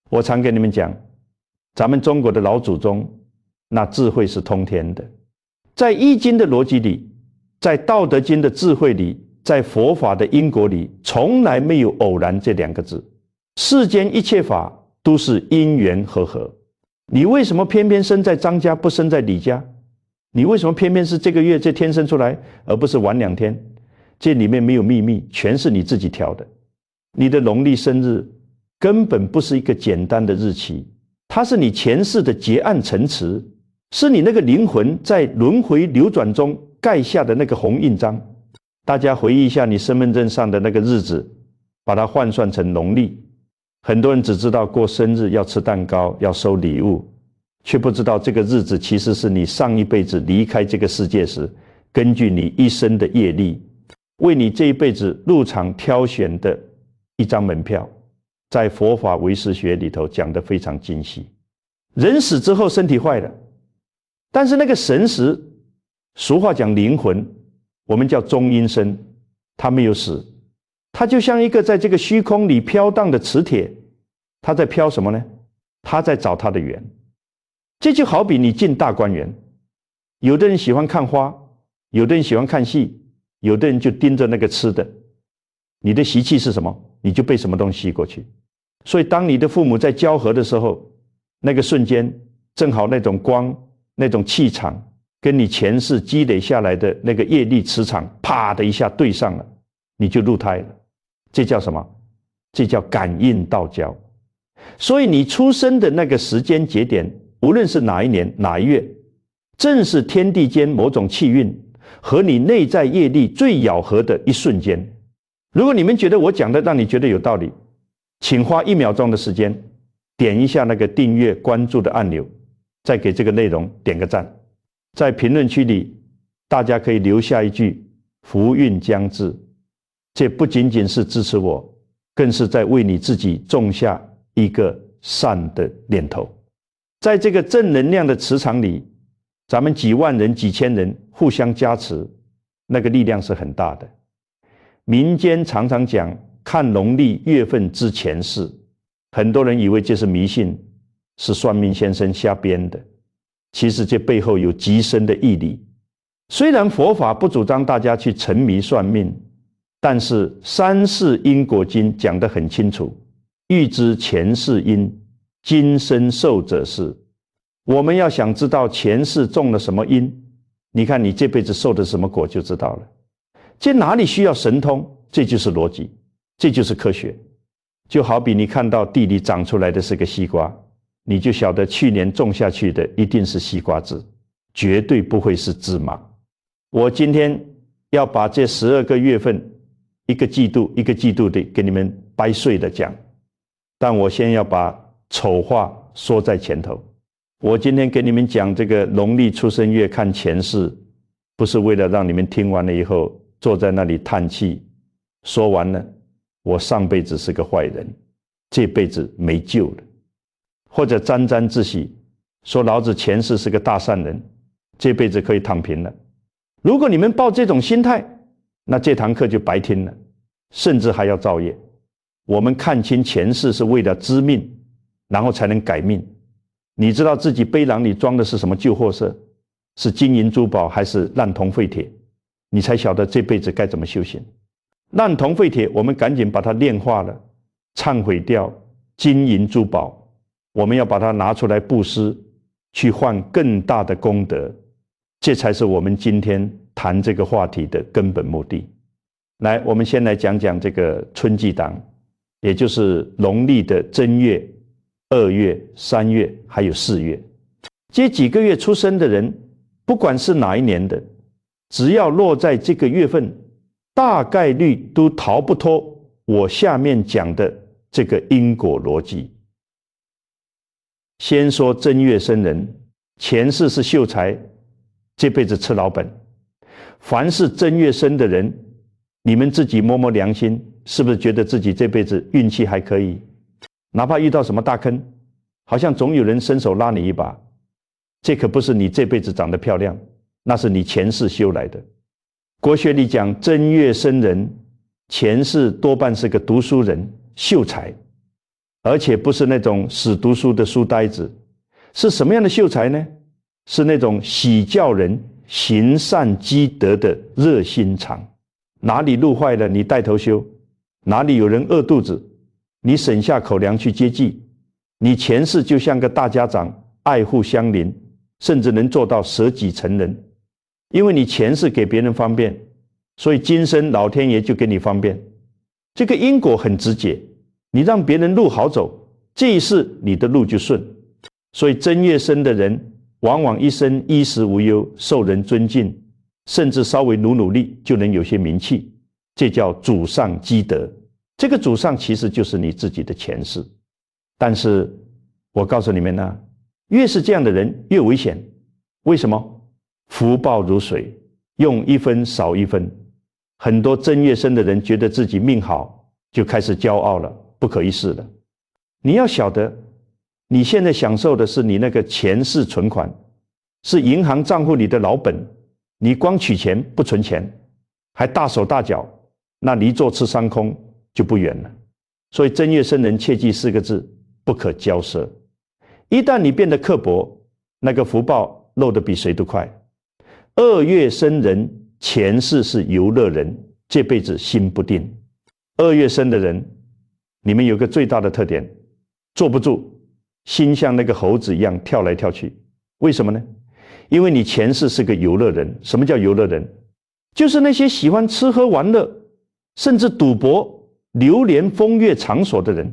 我常跟你们讲，咱们中国的老祖宗那智慧是通天的，在易经的逻辑里，在道德经的智慧里，在佛法的因果里，从来没有偶然这两个字。世间一切法都是因缘和合。你为什么偏偏生在张家，不生在李家？你为什么偏偏是这个月这天生出来，而不是晚2天？这里面没有秘密，全是你自己挑的。你的农历生日根本不是一个简单的日期，它是你前世的结案陈词，是你那个灵魂在轮回流转中盖下的那个红印章。大家回忆一下你身份证上的那个日子，把它换算成农历。很多人只知道过生日要吃蛋糕，要收礼物，却不知道这个日子其实是你上一辈子离开这个世界时，根据你一生的业力，为你这一辈子入场挑选的一张门票。在佛法唯识学里头讲得非常精细。人死之后身体坏了，但是那个神识，俗话讲灵魂，我们叫中阴身，它没有死，它就像一个在这个虚空里飘荡的磁铁。它在飘什么呢？它在找它的缘。这就好比你进大观园，有的人喜欢看花，有的人喜欢看戏，有的人就盯着那个吃的。你的习气是什么，你就被什么东西吸过去。所以当你的父母在交合的时候，那个瞬间正好那种光，那种气场跟你前世积累下来的那个业力磁场啪的一下对上了，你就入胎了。这叫什么？这叫感应道交。所以你出生的那个时间节点，无论是哪一年哪一月，正是天地间某种气运和你内在业力最咬合的一瞬间。如果你们觉得我讲的让你觉得有道理，请花1秒钟的时间，点一下那个订阅关注的按钮，再给这个内容点个赞。在评论区里，大家可以留下一句福运将至。这不仅仅是支持我，更是在为你自己种下一个善的念头。在这个正能量的磁场里，咱们几万人几千人互相加持，那个力量是很大的。民间常常讲看农历月份知前世，很多人以为这是迷信，是算命先生瞎编的。其实这背后有极深的义理。虽然佛法不主张大家去沉迷算命，但是《三世因果经》讲得很清楚，欲知前世因，今生受者是。我们要想知道前世种了什么因，你看你这辈子受的什么果就知道了。这哪里需要神通？这就是逻辑，这就是科学。就好比你看到地里长出来的是个西瓜，你就晓得去年种下去的一定是西瓜籽，绝对不会是芝麻。我今天要把这12个月份一个季度一个季度的给你们掰碎的讲，但我先要把丑话说在前头。我今天给你们讲这个农历出生月看前世，不是为了让你们听完了以后坐在那里叹气，说完了我上辈子是个坏人，这辈子没救了，或者沾沾自喜，说老子前世是个大善人，这辈子可以躺平了。如果你们抱这种心态，那这堂课就白听了，甚至还要造业。我们看清前世是为了知命，然后才能改命。你知道自己背囊里装的是什么旧货色，是金银珠宝还是烂铜废铁，你才晓得这辈子该怎么修行。烂铜废铁我们赶紧把它炼化了，忏悔掉。金银珠宝我们要把它拿出来布施，去换更大的功德。这才是我们今天谈这个话题的根本目的。来，我们先来讲讲这个春季档，也就是农历的正月、2月、3月还有4月。这几个月出生的人，不管是哪一年的，只要落在这个月份，大概率都逃不脱我下面讲的这个因果逻辑。先说正月生人，前世是秀才，这辈子吃老本。凡是正月生的人，你们自己摸摸良心，是不是觉得自己这辈子运气还可以？哪怕遇到什么大坑，好像总有人伸手拉你一把。这可不是你这辈子长得漂亮，那是你前世修来的。国学里讲正月生人，前世多半是个读书人、秀才。而且不是那种死读书的书呆子。是什么样的秀才呢？是那种喜教人、行善积德的热心肠。哪里路坏了，你带头修；哪里有人饿肚子，你省下口粮去接济。你前世就像个大家长，爱护乡邻，甚至能做到舍己成人。因为你前世给别人方便，所以今生老天爷就给你方便。这个因果很直接，你让别人路好走，这一世你的路就顺。所以正月生的人往往一生衣食无忧，受人尊敬，甚至稍微努力就能有些名气，这叫祖上积德。这个祖上其实就是你自己的前世。但是我告诉你们呢，越是这样的人越危险。为什么？福报如水，用一分少一分。很多正月生的人觉得自己命好，就开始骄傲了，不可一世了。你要晓得，你现在享受的是你那个前世存款，是银行账户里的老本，你光取钱不存钱，还大手大脚，那离坐吃山空就不远了。所以正月生人切记4个字：不可骄奢。一旦你变得刻薄，那个福报漏得比谁都快。2月生人前世是游乐人，这辈子心不定。2月生的人，你们有个最大的特点，坐不住，心像那个猴子一样跳来跳去。为什么呢？因为你前世是个游乐人。什么叫游乐人？就是那些喜欢吃喝玩乐，甚至赌博、流连风月场所的人。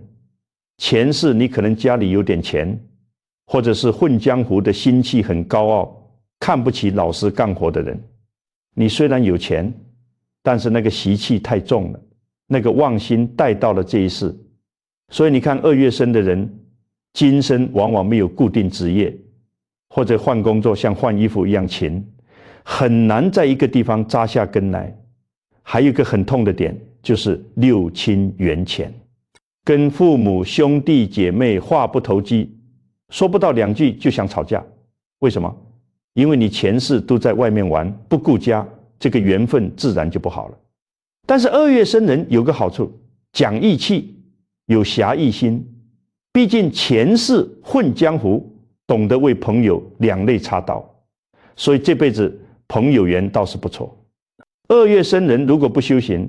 前世你可能家里有点钱，或者是混江湖的心气很高傲，看不起老实干活的人。你虽然有钱，但是那个习气太重了，那个妄心带到了这一世。所以你看2月生的人，今生往往没有固定职业，或者换工作像换衣服一样勤，很难在一个地方扎下根来。还有一个很痛的点，就是6亲缘浅，跟父母兄弟姐妹话不投机，说不到2句就想吵架。为什么？因为你前世都在外面玩，不顾家，这个缘分自然就不好了。但是2月生人有个好处，讲义气，有侠义心。毕竟前世混江湖，懂得为朋友两肋插刀，所以这辈子朋友缘倒是不错。2月生人如果不修行，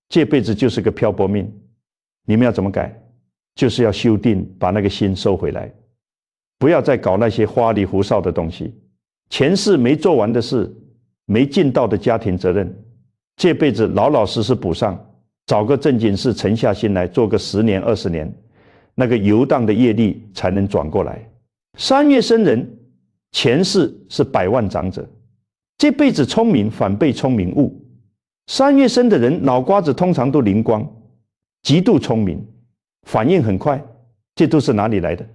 这辈子就是个漂泊命。你们要怎么改？就是要修定，把那个心收回来，不要再搞那些花里胡哨的东西。前世没做完的事，没尽到的家庭责任，这辈子老老实实补上，找个正经事沉下心来做个10年20年，那个游荡的业力才能转过来。3月生人前世是100万长者，这辈子聪明反被聪明误。3月生的人脑瓜子通常都灵光，极度聪明，反应很快，这都是哪里来的？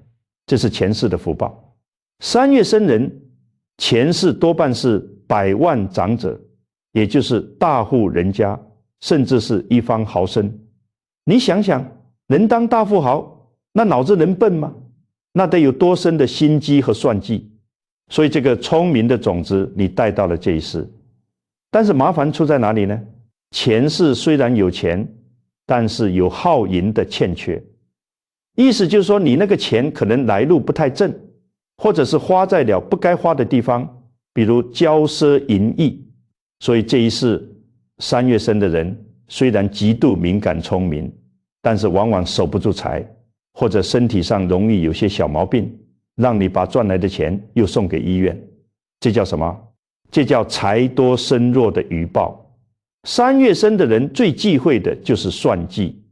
这是前世的福报。3月生人前世多半是100万长者，也就是大户人家，甚至是一方豪绅。你想想，能当大富豪，那脑子能笨吗？那得有多深的心机和算计。所以这个聪明的种子你带到了这一世。但是麻烦出在哪里呢？前世虽然有钱，但是有耗淫的欠缺。意思就是说，你那个钱可能来路不太正，或者是花在了不该花的地方，比如骄奢淫逸。所以这一世3月生的人虽然极度敏感聪明，但是往往守不住财，或者身体上容易有些小毛病，让你把赚来的钱又送给医院。这叫什么？这叫财多身弱的余报。3月生的人最忌讳的就是算计，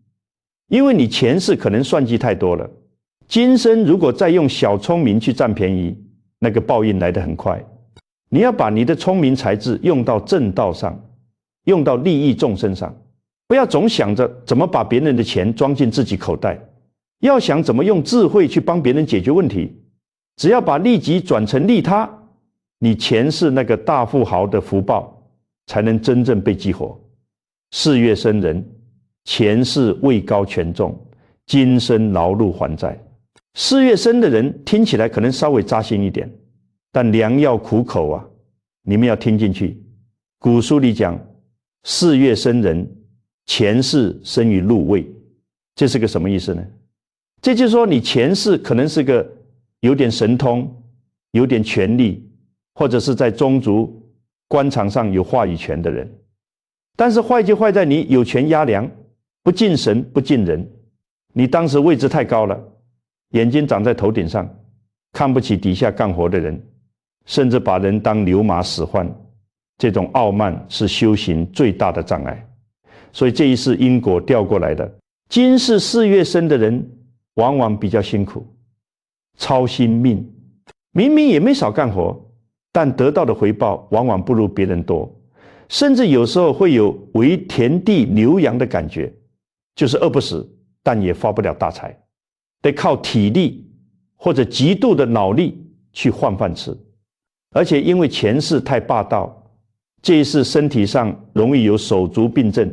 因为你前世可能算计太多了，今生如果再用小聪明去占便宜，那个报应来得很快。你要把你的聪明才智用到正道上，用到利益众生上，不要总想着怎么把别人的钱装进自己口袋，要想怎么用智慧去帮别人解决问题。只要把利己转成利他，你前世那个大富豪的福报才能真正被激活。4月生人前世位高权重，今生劳碌还债。4月生的人听起来可能稍微扎心一点，但良药苦口啊，你们要听进去。古书里讲4月生人前世生于禄位，这是个什么意思呢？这就是说，你前世可能是个有点神通、有点权力，或者是在宗族官场上有话语权的人。但是坏就坏在你有权压梁，不敬神不敬人。你当时位置太高了，眼睛长在头顶上，看不起底下干活的人，甚至把人当牛马使唤。这种傲慢是修行最大的障碍。所以这一世因果调过来的，今世4月生的人往往比较辛苦，操心命，明明也没少干活，但得到的回报往往不如别人多，甚至有时候会有为田地牛羊的感觉，就是饿不死，但也发不了大财，得靠体力或者极度的脑力去换饭吃。而且因为前世太霸道，这一世身体上容易有手足病症，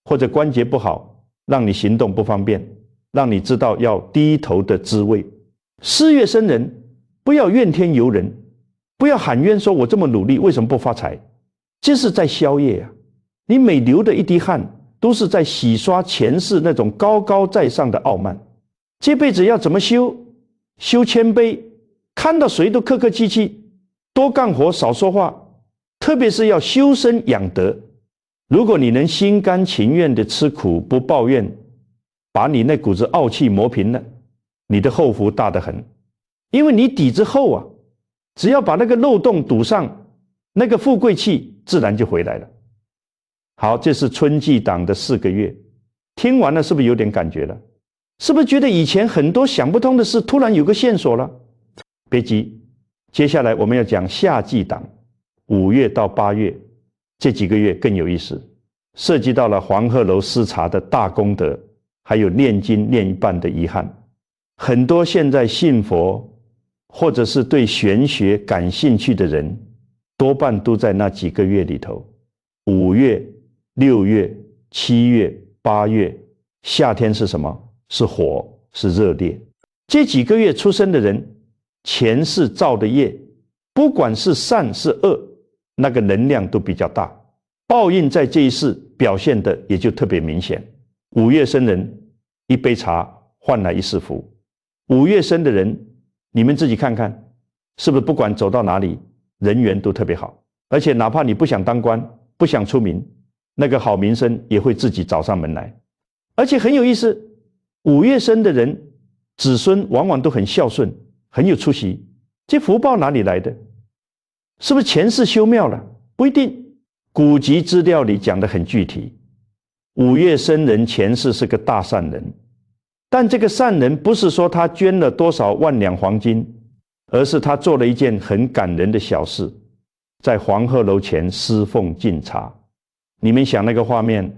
或者关节不好，让你行动不方便，让你知道要低头的滋味。4月生人不要怨天尤人，不要喊冤说我这么努力为什么不发财，这是在消业啊！你每流的一滴汗都是在洗刷前世那种高高在上的傲慢。这辈子要怎么修？修谦卑，看到谁都客客气气，多干活少说话，特别是要修身养德。如果你能心甘情愿的吃苦不抱怨，把你那股子傲气磨平了，你的后福大得很。因为你底子厚啊，只要把那个漏洞堵上，那个富贵气自然就回来了。好，这是春季档的4个月，听完了是不是有点感觉了？是不是觉得以前很多想不通的事突然有个线索了？别急，接下来我们要讲夏季档，5月到8月这几个月更有意思，涉及到了黄鹤楼施茶的大功德，还有念经念一半的遗憾。很多现在信佛或者是对玄学感兴趣的人，多半都在那几个月里头，5月、6月、7月、8月。夏天是什么？是火，是热烈。这几个月出生的人，前世造的业，不管是善是恶，那个能量都比较大，报应在这一世表现的也就特别明显。5月生人，一杯茶换来一世福。5月生的人，你们自己看看，是不是不管走到哪里，人缘都特别好？而且哪怕你不想当官，不想出名，那个好名声也会自己找上门来。而且很有意思，5月生的人，子孙往往都很孝顺，很有出息。这福报哪里来的？是不是前世修庙了？不一定。古籍资料里讲得很具体，5月生人前世是个大善人，但这个善人不是说他捐了多少万两黄金，而是他做了一件很感人的小事，在黄鹤楼前施奉敬茶。你们想那个画面，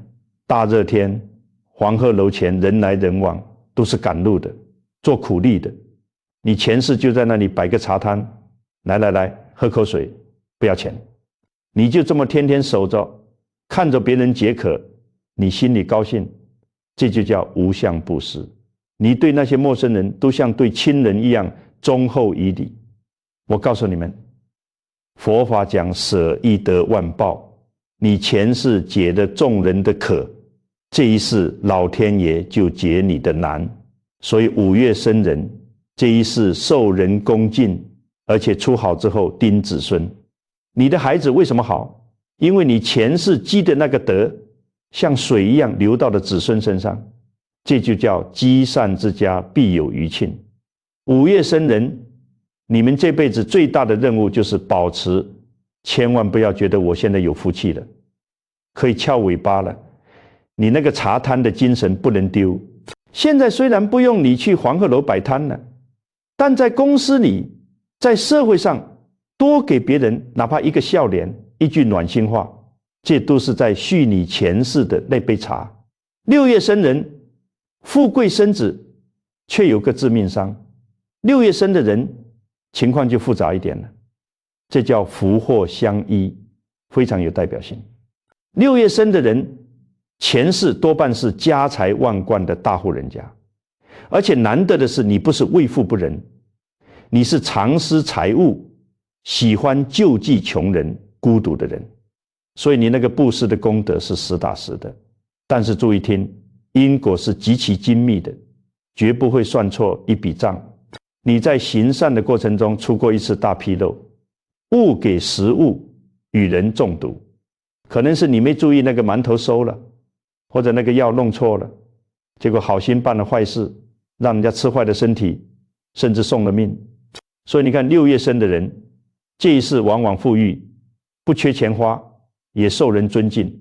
大热天，黄鹤楼前人来人往，都是赶路的，做苦力的。你前世就在那里摆个茶摊，来，喝口水，不要钱。你就这么天天守着，看着别人解渴，你心里高兴，这就叫无相布施。你对那些陌生人都像对亲人一样忠厚以礼。我告诉你们，佛法讲舍易得万报，你前世解了众人的渴，这一世老天爷就解你的难。所以5月生人，这一世受人恭敬，而且出好之后丁子孙。你的孩子为什么好？因为你前世积的那个德，像水一样流到了子孙身上，这就叫积善之家必有余庆。5月生人，你们这辈子最大的任务就是保持，千万不要觉得我现在有福气了，可以翘尾巴了。你那个茶摊的精神不能丢。现在虽然不用你去黄鹤楼摆摊了，但在公司里，在社会上，多给别人哪怕一个笑脸，一句暖心话，这都是在续你前世的那杯茶。6月生人，富贵生子，却有个致命伤。6月生的人情况就复杂一点了，这叫福祸相依，非常有代表性。6月生的人前世多半是家财万贯的大户人家，而且难得的是你不是为富不仁，你是常施财物，喜欢救济穷人孤独的人，所以你那个布施的功德是实打实的。但是注意听，因果是极其精密的，绝不会算错一笔账。你在行善的过程中出过一次大纰漏，误给食物，与人中毒，可能是你没注意那个馒头馊了，或者那个药弄错了，结果好心办了坏事，让人家吃坏了身体，甚至送了命。所以你看6月生的人，这一世往往富裕，不缺钱花，也受人尊敬，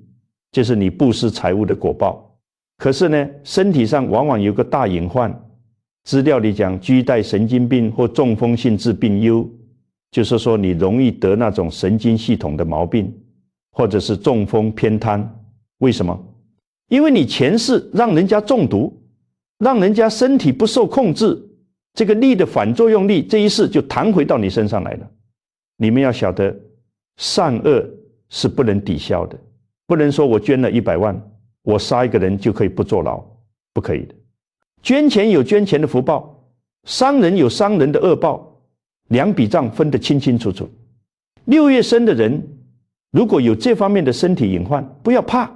这是你布施财物的果报。可是呢，身体上往往有个大隐患，资料里讲居带神经病或中风性致病忧，就是说你容易得那种神经系统的毛病，或者是中风偏瘫。为什么？因为你前世让人家中毒，让人家身体不受控制，这个力的反作用力这一世就弹回到你身上来了。你们要晓得，善恶是不能抵消的，不能说我捐了100万，我杀一个人就可以不坐牢，不可以的。捐钱有捐钱的福报，伤人有伤人的恶报，两笔账分得清清楚楚。6月生的人如果有这方面的身体隐患，不要怕，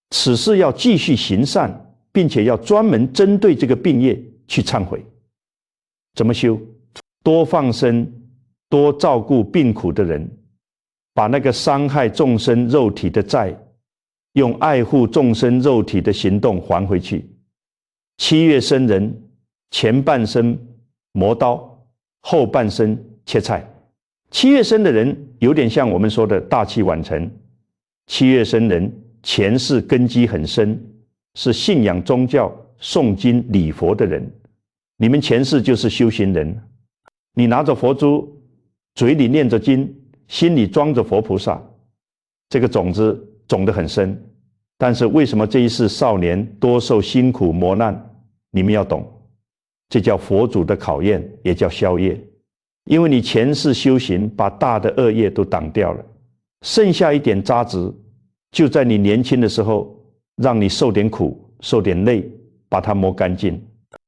此事要继续行善，并且要专门针对这个病业去忏悔。怎么修？多放生，多照顾病苦的人，把那个伤害众生肉体的债，用爱护众生肉体的行动还回去。7月生人，前半生磨刀，后半生切菜。7月生的人有点像我们说的大器晚成。7月生人前世根基很深，是信仰宗教、诵经礼佛的人。你们前世就是修行人，你拿着佛珠，嘴里念着经，心里装着佛菩萨，这个种子种得很深。但是为什么这一世少年多受辛苦磨难？你们要懂，这叫佛祖的考验，也叫消业。因为你前世修行把大的恶业都挡掉了，剩下一点渣子，就在你年轻的时候让你受点苦受点累，把它磨干净。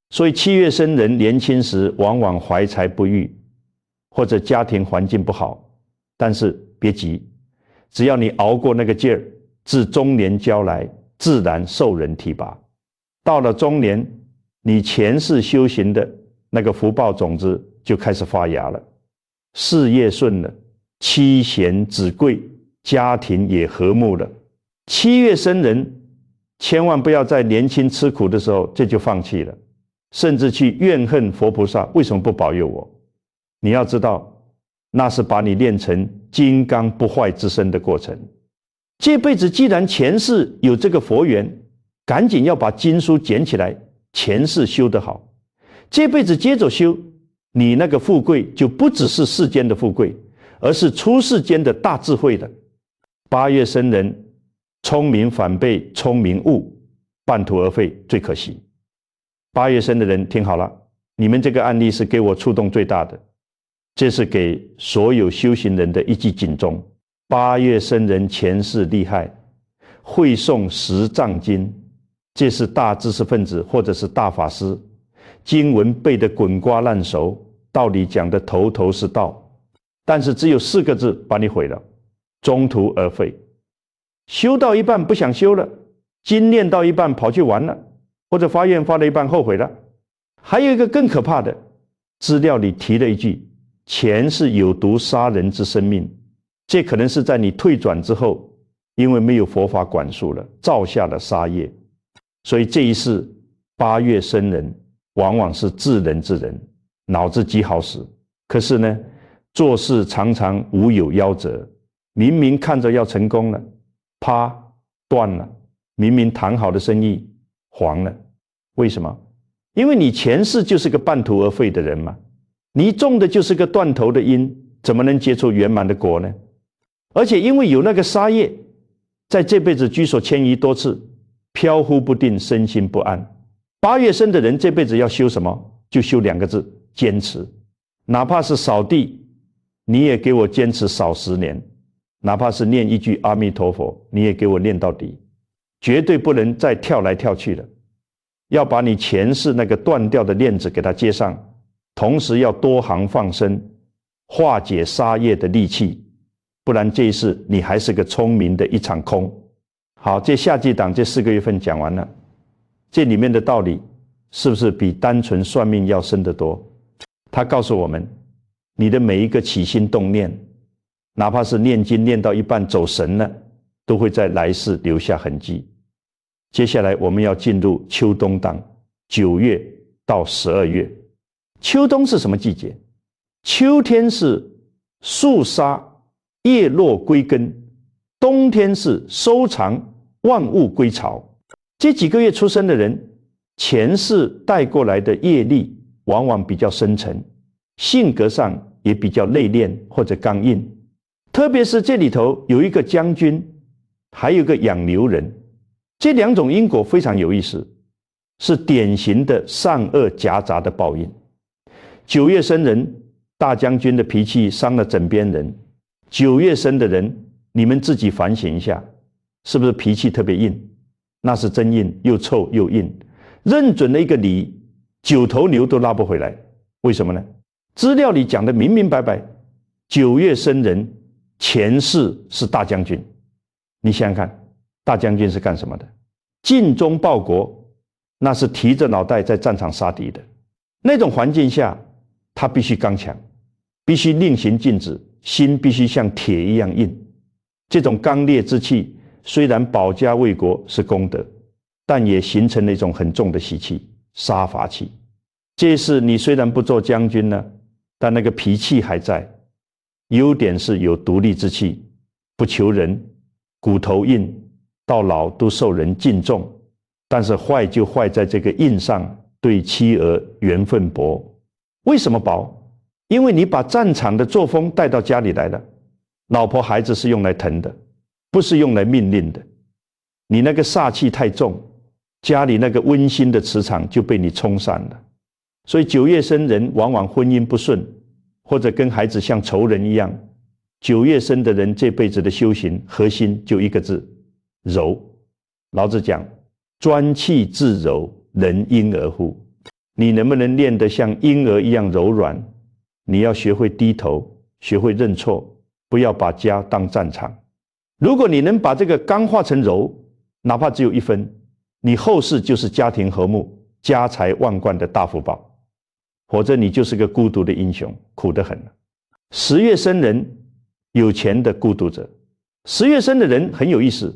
所以7月生人年轻时往往怀才不遇，或者家庭环境不好，但是别急，只要你熬过那个劲儿，至中年交来，自然受人提拔。到了中年，你前世修行的那个福报种子就开始发芽了，事业顺了，妻贤子贵，家庭也和睦了。7月生人千万不要在年轻吃苦的时候这就放弃了，甚至去怨恨佛菩萨为什么不保佑我。你要知道，那是把你练成金刚不坏之身的过程。这辈子既然前世有这个佛缘，赶紧要把经书捡起来，前世修得好，这辈子接着修，你那个富贵就不只是世间的富贵，而是出世间的大智慧了。8月生人聪明反被聪明误，半途而废，最可惜。8月生的人听好了，你们这个案例是给我触动最大的，这是给所有修行人的一记警钟。8月生人前世厉害，会诵10藏经，这是大知识分子或者是大法师，经文背得滚瓜烂熟，道理讲得头头是道，但是只有4个字把你毁了，中途而废。修到一半不想修了，经念到一半跑去玩了，或者发愿发了一半后悔了。还有一个更可怕的，资料里提了一句，前世有毒杀人之生命，这可能是在你退转之后，因为没有佛法管束了，造下了杀业。所以这一世8月生人往往是智人之人，脑子极好使，可是呢，做事常常无有夭折，明明看着要成功了，啪断了，明明谈好的生意黄了。为什么？因为你前世就是个半途而废的人嘛，你种的就是个断头的因，怎么能结出圆满的果呢？而且因为有那个杀业，在这辈子居所迁移多次，飘忽不定，身心不安。8月生的人这辈子要修什么？就修2个字，坚持。哪怕是扫地，你也给我坚持扫10年，哪怕是念一句阿弥陀佛，你也给我念到底，绝对不能再跳来跳去了。要把你前世那个断掉的链子给它接上，同时要多行放生，化解杀业的利器，不然这一世你还是个聪明的一场空。好，这夏季档这4个月份讲完了，这里面的道理是不是比单纯算命要深得多？他告诉我们，你的每一个起心动念，哪怕是念经念到一半走神了，都会在来世留下痕迹。接下来我们要进入秋冬档，9月到12月。秋冬是什么季节？秋天是肃杀，叶落归根；冬天是收藏，万物归巢。这几个月出生的人，前世带过来的业力往往比较深沉，性格上也比较内敛或者刚硬。特别是这里头有一个将军，还有一个养牛人，这2种因果非常有意思，是典型的善恶夹杂的报应。9月生人，大将军的脾气伤了枕边人。9月生的人，你们自己反省一下，是不是脾气特别硬？那是真硬，又臭又硬。认准了一个理，9头牛都拉不回来。为什么呢？资料里讲的明明白白，9月生人前世是大将军。你想想看，大将军是干什么的？尽忠报国，那是提着脑袋在战场杀敌的。那种环境下，他必须刚强，必须令行禁止，心必须像铁一样硬。这种刚烈之气，虽然保家卫国是功德，但也形成了一种很重的习气，杀伐气。这是你虽然不做将军呢，但那个脾气还在。优点是有独立之气，不求人，骨头硬，到老都受人敬重。但是坏就坏在这个硬上，对妻儿缘分薄。为什么薄？因为你把战场的作风带到家里来了，老婆孩子是用来疼的，不是用来命令的。你那个煞气太重，家里那个温馨的磁场就被你冲散了。所以9月生人往往婚姻不顺，或者跟孩子像仇人一样。9月生的人这辈子的修行核心就一个字：柔。老子讲，专气自柔，人婴儿乎？你能不能练得像婴儿一样柔软？你要学会低头，学会认错，不要把家当战场。如果你能把这个刚化成柔，哪怕只有1分，你后世就是家庭和睦、家财万贯的大福报。否则你就是个孤独的英雄，苦得很了。10月生人，有钱的孤独者。10月生的人很有意思，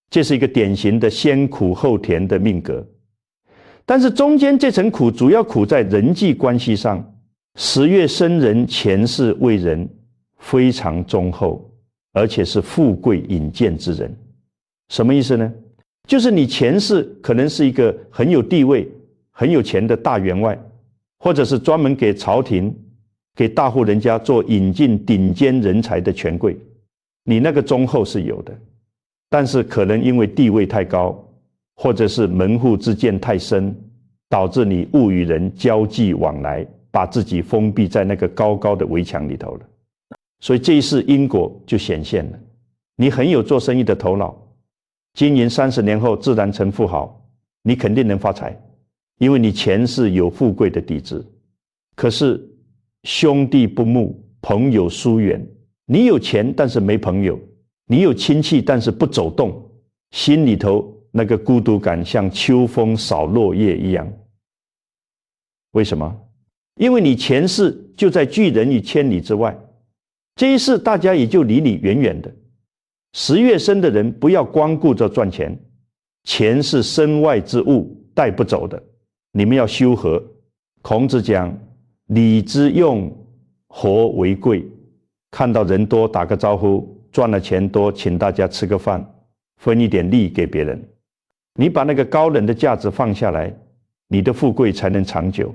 这是一个典型的先苦后甜的命格。但是中间这层苦主要苦在人际关系上。10月生人前世为人非常忠厚，而且是富贵隐见之人。什么意思呢？就是你前世可能是一个很有地位、很有钱的大员外，或者是专门给朝廷、给大户人家做引进顶尖人才的权贵，你那个忠厚是有的。但是可能因为地位太高，或者是门户之见太深，导致你误与人交际往来，把自己封闭在那个高高的围墙里头了。所以这一世因果就显现了。你很有做生意的头脑，经营30年后自然成富豪，你肯定能发财，因为你前世有富贵的底子。可是兄弟不睦，朋友疏远，你有钱但是没朋友，你有亲戚但是不走动，心里头那个孤独感像秋风扫落叶一样。为什么？因为你前世就在拒人于千里之外，这一世大家也就离你远远的。10月生的人不要光顾着赚钱，钱是身外之物，带不走的，你们要修和。孔子讲，礼之用，和为贵。看到人多打个招呼，赚了钱多请大家吃个饭，分一点利给别人。你把那个高冷的架子放下来，你的富贵才能长久。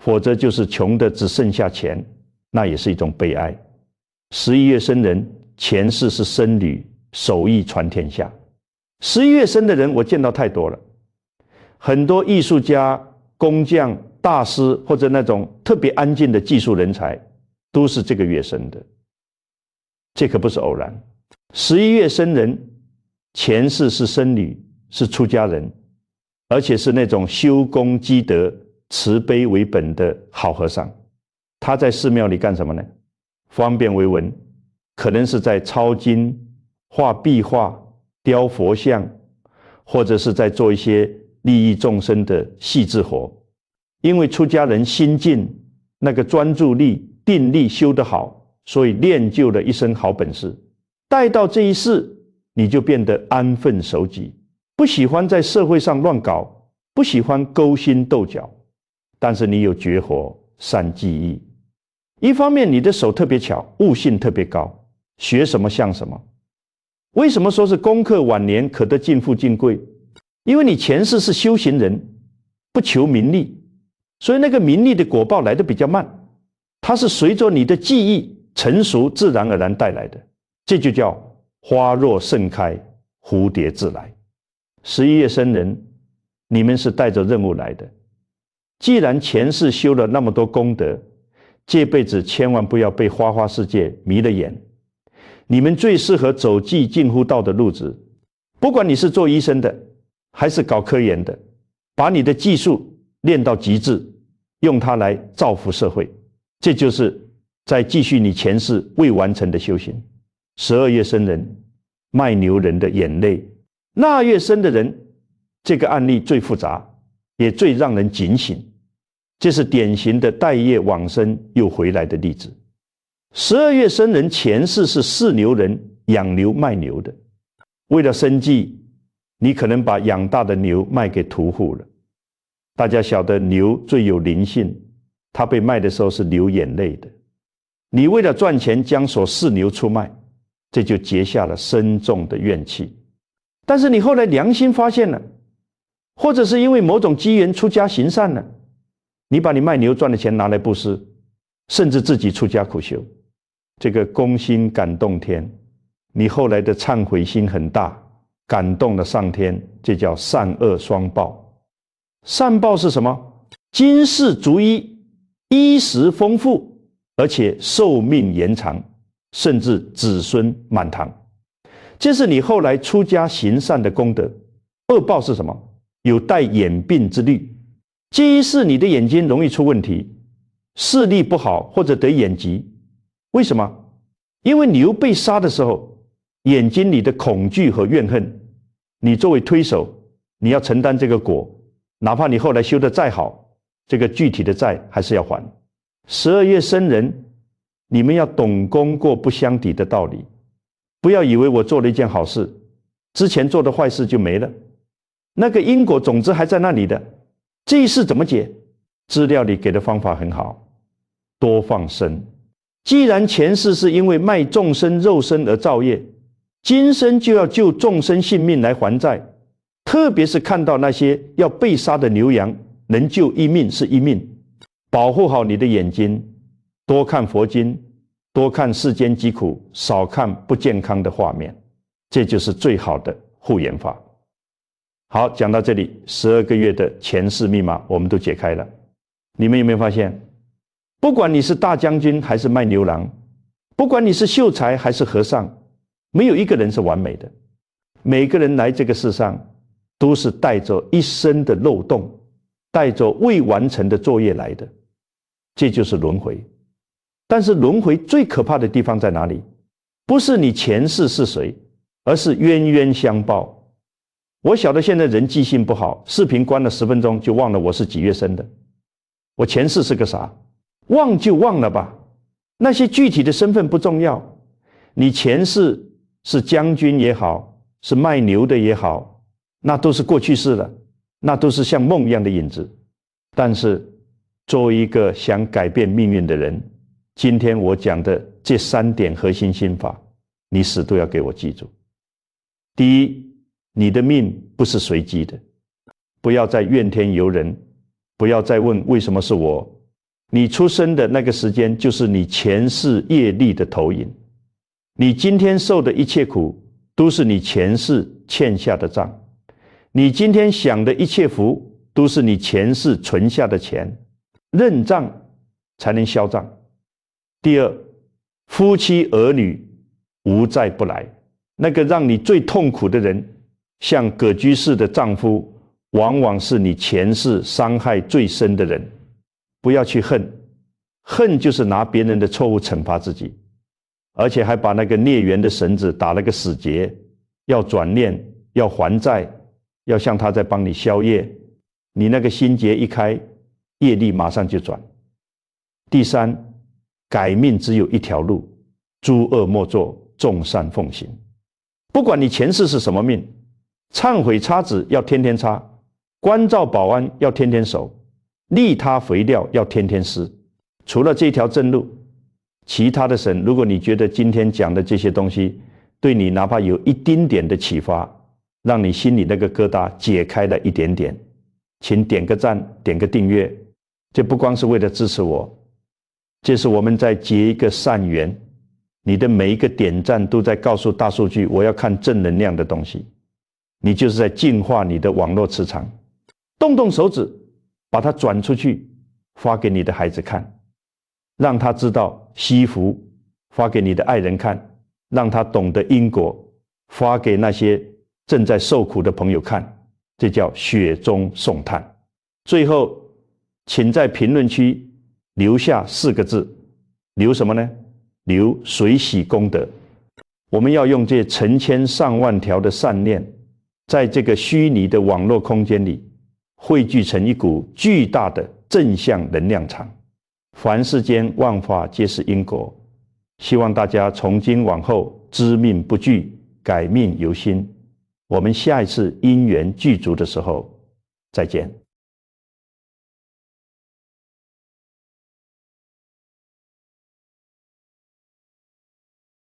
否则就是穷的只剩下钱，那也是一种悲哀。11月生人前世是僧侣，手艺传天下。11月生的人我见到太多了，很多艺术家、工匠、大师或者那种特别安静的技术人才，都是这个月生的。这可不是偶然。11月生人前世是僧侣，是出家人，而且是那种修功积德、慈悲为本的好和尚。他在寺庙里干什么呢？方便为文，可能是在抄经、画壁画、雕佛像，或者是在做一些利益众生的细致活。因为出家人心境那个专注力、定力修得好，所以练就了一身好本事。待到这一世，你就变得安分守己，不喜欢在社会上乱搞，不喜欢勾心斗角。但是你有绝活、善记忆。一方面你的手特别巧，悟性特别高，学什么像什么。为什么说是功克晚年可得尽富尽贵？因为你前世是修行人，不求名利，所以那个名利的果报来得比较慢，它是随着你的记忆成熟自然而然带来的。这就叫花若盛开，蝴蝶自来。11月生人，你们是带着任务来的。既然前世修了那么多功德，这辈子千万不要被花花世界迷了眼。你们最适合走既近乎道的路子。不管你是做医生的，还是搞科研的，把你的技术练到极致，用它来造福社会。这就是在继续你前世未完成的修行。12月生人，卖牛人的眼泪。腊月生的人，这个案例最复杂，也最让人警醒。这是典型的待业往生又回来的例子。12月生人前世是饲牛人，养牛卖牛的。为了生计，你可能把养大的牛卖给屠户了。大家晓得牛最有灵性，它被卖的时候是流眼泪的。你为了赚钱将所饲牛出卖，这就结下了深重的怨气。但是你后来良心发现了，或者是因为某种机缘出家行善了，你把你卖牛赚的钱拿来布施，甚至自己出家苦修，这个公心感动天。你后来的忏悔心很大，感动了上天，这叫善恶双报。善报是什么？今世足衣，衣食丰富，而且寿命延长，甚至子孙满堂。这是你后来出家行善的功德。恶报是什么？有带眼病之虑。这一世你的眼睛容易出问题，视力不好或者得眼疾。为什么？因为牛被杀的时候，眼睛里的恐惧和怨恨，你作为推手，你要承担这个果，哪怕你后来修得再好，这个具体的债还是要还。12月生人，你们要懂功过不相抵的道理，不要以为我做了一件好事，之前做的坏事就没了，那个因果种子还在那里的。这一世怎么解？资料里给的方法很好，多放生。既然前世是因为卖众生肉身而造业，今生就要救众生性命来还债。特别是看到那些要被杀的牛羊，能救一命是一命。保护好你的眼睛，多看佛经，多看世间疾苦，少看不健康的画面，这就是最好的护眼法。好，讲到这里，12个月的前世密码我们都解开了。你们有没有发现，不管你是大将军还是卖牛郎，不管你是秀才还是和尚，没有一个人是完美的。每个人来这个世上，都是带着一生的漏洞，带着未完成的作业来的。这就是轮回。但是轮回最可怕的地方在哪里？不是你前世是谁，而是冤冤相报。我晓得现在人记性不好，视频关了10分钟就忘了我是几月生的，我前世是个啥，忘就忘了吧。那些具体的身份不重要，你前世是将军也好，是卖牛的也好，那都是过去式了，那都是像梦一样的影子。但是作为一个想改变命运的人，今天我讲的这3点核心心法，你死都要给我记住。第一，你的命不是随机的，不要再怨天尤人，不要再问为什么是我。你出生的那个时间就是你前世业力的投影，你今天受的一切苦都是你前世欠下的账，你今天享的一切福都是你前世存下的钱，认账才能消账。第二，夫妻儿女无债不来，那个让你最痛苦的人，像葛居士的丈夫，往往是你前世伤害最深的人。不要去恨，恨就是拿别人的错误惩罚自己，而且还把那个孽缘的绳子打了个死结，要转念，要还债，要像他在帮你消业，你那个心结一开，业力马上就转。第三，改命只有一条路，诸恶莫作，众善奉行。不管你前世是什么命，忏悔擦纸要天天擦，关照保安要天天守，利他肥料要天天施。除了这条正路，其他的神，如果你觉得今天讲的这些东西对你哪怕有一丁点的启发，让你心里那个疙瘩解开了一点点，请点个赞，点个订阅。这不光是为了支持我，这是我们在结一个善缘。你的每一个点赞都在告诉大数据，我要看正能量的东西。你就是在净化你的网络磁场。动动手指，把它转出去，发给你的孩子看，让他知道惜福；发给你的爱人看，让他懂得因果；发给那些正在受苦的朋友看，这叫雪中送炭。最后，请在评论区留下4个字，留什么呢？留水洗功德。我们要用这成千上万条的善念，在这个虚拟的网络空间里，汇聚成一股巨大的正向能量场。凡世间万法皆是因果，希望大家从今往后知命不惧，改命由心。我们下一次因缘具足的时候再见。